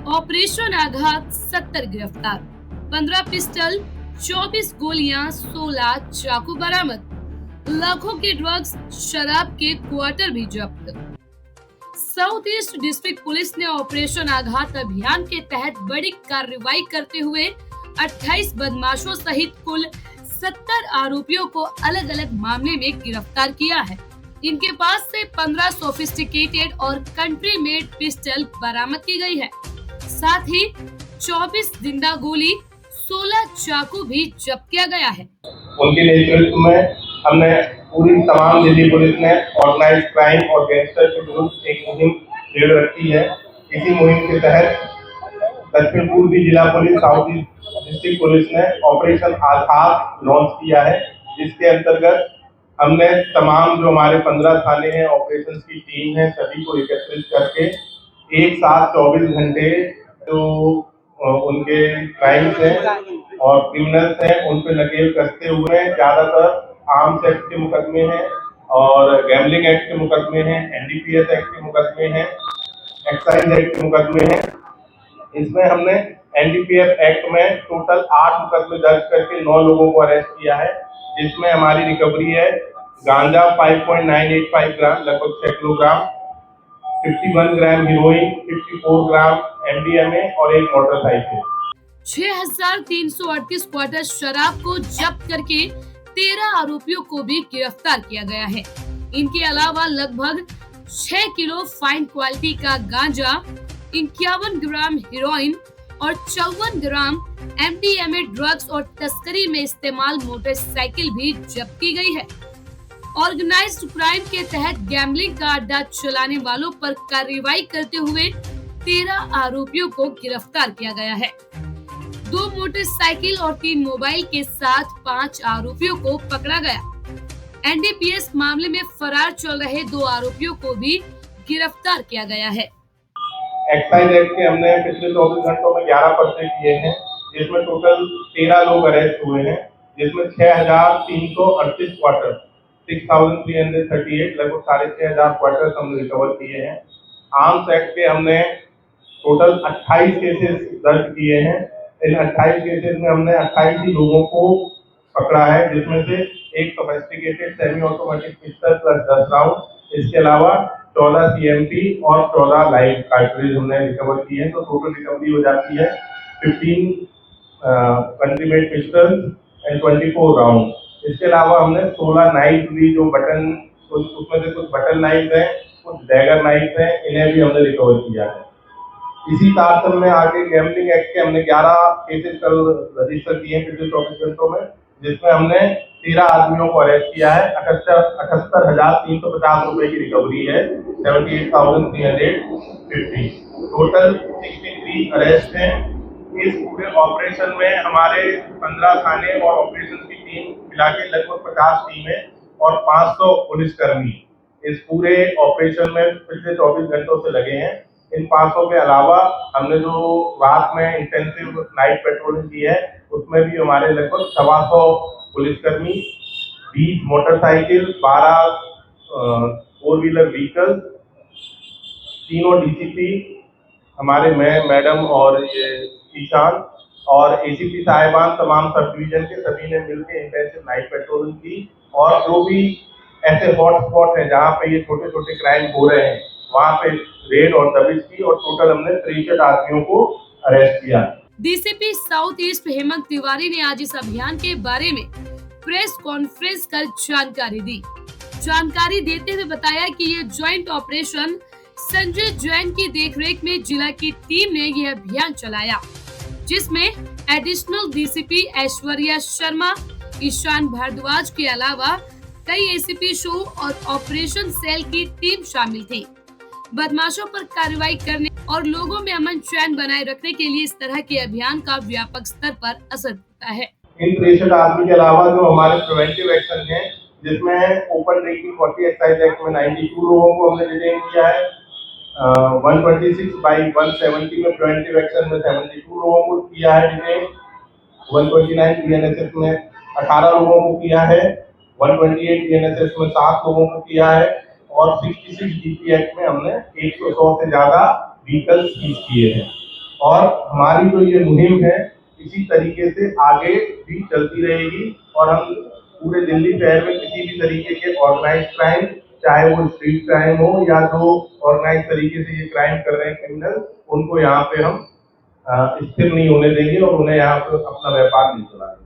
Operation आघात 70 गिरफ्तार, 15 pistol, 24 गोलियां, 16 चाकू बरामद, लाखों के ड्रग्स, शराब के क्वार्टर भी जब्त। साउथ ईस्ट डिस्ट्रिक्ट पुलिस ने ऑपरेशन आघात अभियान के तहत बड़ी कार्रवाई करते हुए 28 बदमाशों सहित कुल 70 आरोपियों को अलग अलग मामले में गिरफ्तार किया है। इनके पास से 15 सोफिस्टिकेटेड और कंट्री मेड पिस्टल बरामद की गई है। साथ ही 24 जिंदा गोली, 16 चाकू भी जब्त किया गया है। उनके नेतृत्व में हमने पूरी तमाम दिल्ली पुलिस ने ऑर्गेनाइज क्राइम और गैंगस्टर के विरुद्ध एक मुहिम छेड़ रखी है। इसी मुहिम के तहत दक्षिण पूर्वी जिला police, south east district police ने ऑपरेशन आघात लॉन्च किया है, जिसके अंतर्गत हमने तमाम जो हमारे 15 थाने हैं, ऑपरेशन की टीम है, सभी को एकत्रित करके एक साथ 24 घंटे जो उनके क्राइम्स हैं और क्रिमिनल्स हैं उन पर नकेल कसते हुए ज्यादातर आर्म्स एक्ट के मुकदमे हैं और गैम्बलिंग एक्ट के मुकदमे हैं, एनडीपीएस एक्ट के मुकदमे हैं, एक्साइज एक्ट के मुकदमे हैं। इसमें हमने एनडीपीएस एक्ट में टोटल 8 मुकदमे दर्ज करके 9 लोगों को अरेस्ट किया है, जिसमें हमारी रिकवरी है गांजा 5.985 ग्राम लगभग 6 किलोग्राम, 51 ग्राम हीरोइन, 54 ग्राम एमडीएमए और एक मोटरसाइकिल। 6,338 क्वार्टर शराब को जब्त करके 13 आरोपियों को भी गिरफ्तार किया गया है। इनके अलावा लगभग 6 किलो फाइन क्वालिटी का गांजा, 51 ग्राम हीरोइन और 54 ग्राम एमडीएमए ड्रग्स और तस्करी में इस्तेमाल मोटरसाइकिल भी जब्त की गई है। ऑर्गेनाइज्ड क्राइम के तहत गैम्बलिंग का अड्डा चलाने वालों पर कार्रवाई करते हुए 13 आरोपियों को गिरफ्तार किया गया है। 2 मोटरसाइकिल और 3 मोबाइल के साथ 5 आरोपियों को पकड़ा गया। एनडीपीएस मामले में फरार चल रहे 2 आरोपियों को भी गिरफ्तार किया गया है। एक्साइज एक्ट के हमने पिछले 24 घंटों में 11 पर्चे किए हैं, जिसमें टोटल 13 लोग अरेस्ट हुए हैं, जिसमें 6,338 क्वार्टर 6,338 लगभग 6,500 क्वार्टर हमने रिकवर किए हैं। आर्म्स एक्ट के हमने टोटल 28 केसेस दर्ज किए हैं। इन 28 केसेस में हमने 28 ही लोगों को पकड़ा है, जिसमें से एक sophisticated semi automatic pistol plus 10 round, इसके अलावा 14 सीएमपी और 14 लाइव कार्ट्रिज हमने रिकवर किए हैं। तो टोटल रिकवरी हो जाती है 15 country made pistol and 24 round. इसके अलावा हमने 16 नाइफ भी जो बटन, उसमें से कुछ बटन नाइफ है, कुछ डैगर नाइफ है, इन्हें भी हमने रिकवर किया है। इसी तारतम्य में आगे गैम्बलिंग एक्ट के हमने 11 केसेस कल रजिस्टर किए हैं पिछले 24 घंटों में, जिसमें हमने 13 आदमियों को अरेस्ट किया है। 78,350 रुपए की रिकवरी है, 78,350। टोटल 63 अरेस्ट हैं। इस पूरे ऑपरेशन में हमारे 15 थाने और ऑपरेशन की टीम मिला के लगभग 50 टीमें और 500 पुलिसकर्मी इस पूरे ऑपरेशन में पिछले 24 घंटों से लगे हैं। इन 500 के अलावा हमने जो रात में इंटेंसिव नाइट पेट्रोलिंग की है, उसमें भी हमारे लगभग 125 पुलिसकर्मी, 20 मोटरसाइकिल, 12 फोर व्हीलर व्हीकल, तीनों डीसीपी हमारे मैडम और ये ईशान और एसीपी साहिबान तमाम सब डिवीजन के सभी ने मिलकर इंटेंसिव नाइट पेट्रोलिंग की और जो भी ऐसे हॉटस्पॉट है जहाँ पे ये छोटे छोटे क्राइम हो रहे हैं वहाँ पे रेड और दबिश की और टोटल हमने 63 आदमियों को अरेस्ट किया। DCP south east Hemant Tiwari ने आज इस अभियान के बारे में प्रेस कॉन्फ्रेंस कर जानकारी दी। जानकारी देते हुए बताया कि ये ज्वाइंट ऑपरेशन संजय जैन की देखरेख में जिला की टीम ने यह अभियान चलाया, जिसमें एडिशनल डीसीपी ऐश्वर्या शर्मा, ईशान भारद्वाज के अलावा कई एसीपी शो और ऑपरेशन सेल की टीम शामिल थी। बदमाशों पर कार्रवाई करने और लोगों में अमन चैन बनाए रखने के लिए इस तरह के अभियान का व्यापक स्तर पर असर होता है। इन 63 आदमी के अलावा जो हमारे प्रिवेंटिव एक्शन है, जिसमें ओपन ड्रिंकिंग 40 एक्साइज एक्ट में 92 लोगों को हमने डिटेन किया है। 126/170 में प्रिवेंटिव एक्शन में 72 लोगों को किया है डिटेन। 129 बीएनएसएस में 18 लोगों को किया है। 128 बीएनएसएस में 7 लोगों को किया है और 66 डीपी एक्ट में हमने 100 से ज्यादा व्हीकल सीज किए हैं। और हमारी जो ये मुहिम है इसी तरीके से आगे भी चलती रहेगी और हम पूरे दिल्ली शहर में किसी भी तरीके के ऑर्गेनाइज क्राइम, चाहे वो स्ट्रीट क्राइम हो या जो ऑर्गेनाइज तरीके से ये क्राइम कर रहे हैं क्रिमिनल, उनको यहाँ पे हम स्थिर नहीं होने देंगे और उन्हें यहाँ पे अपना व्यापार नहीं चलाएंगे।